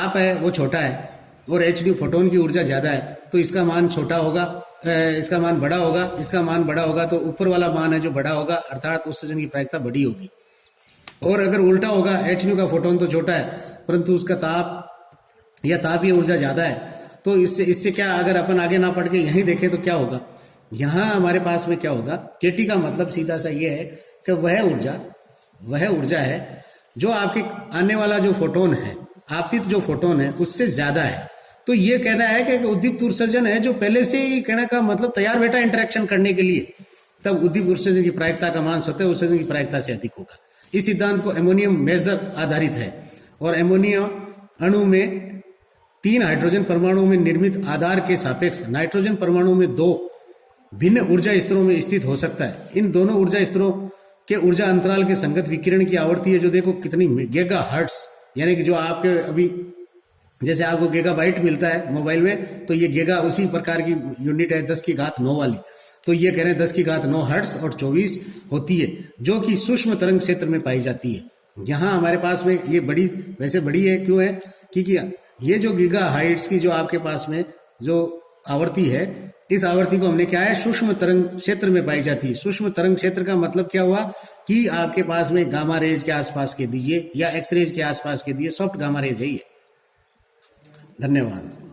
ताप है वो छोटा है और एच न्यू फोटोन की ऊर्जा ज्यादा है, तो इसका मान छोटा होगा, इसका मान बड़ा होगा, इसका मान बड़ा होगा, तो ऊपर वाला मान है जो बड़ा होगा, अर्थात उत्सर्जन की प्रायिकता बड़ी होगी। और अगर उल्टा होगा, एच न्यू का फोटोन तो छोटा है परंतु उसका ताप या तापीय ऊर्जा ज्यादा है, तो इससे क्या, अगर अपन आगे ना पढ़ के यहीं देखें तो क्या होगा, यहां हमारे पास में क्या होगा, केटी का मतलब सीधा सा ये है कि वह ऊर्जा है जो आपके आने वाला जो फोटोन है, आपतित जो फोटोन है उससे ज्यादा है। तो ये कहना है कि उद्दीप्त उत्सर्जन है जो पहले से ही, कहने का मतलब तैयार बैठा इंटरेक्शन करने के लिए, तब उद्दीप्त उत्सर्जन की प्रायिकता का मान स्वतः उत्सर्जन की प्रायिकता से अधिक होगा। इस सिद्धांत को अमोनियम मेजर आधारित है और अमोनिया अणु में 3 हाइड्रोजन परमाणु में निर्मित आधार के सापेक्ष नाइट्रोजन परमाणु में 2 भिन्न ऊर्जा स्तरों में स्थित हो सकता है। इन दोनों ऊर्जा स्तरों के ऊर्जा अंतराल के संगत विकिरण की आवृत्ति है जो देखो कितनी गीगाहर्ट्ज, यानी कि जो आपके अभी जैसे आपको गीगाबाइट मिलता है मोबाइल में, तो ये गीगा उसी प्रकार की यूनिट है 10⁻9 वाली। तो ये कह रहे हैं 10⁻9 हर्ट्ज और 24 होती है, जो कि सूक्ष्म तरंग क्षेत्र में पाई जाती है। यहाँ हमारे पास में ये बड़ी, वैसे बड़ी है क्यों है, क्योंकि ये जो गीगा हाइट्स की जो आपके पास में जो आवृत्ति है, इस आवृत्ति को हमने क्या है, सूक्ष्म तरंग क्षेत्र में पाई जाती है। सूक्ष्म तरंग क्षेत्र का मतलब क्या हुआ कि आपके पास में गामा रेज के आसपास के दीजिए या एक्स रेज के आसपास के दिए, सॉफ्ट गामा रेज है ये। धन्यवाद।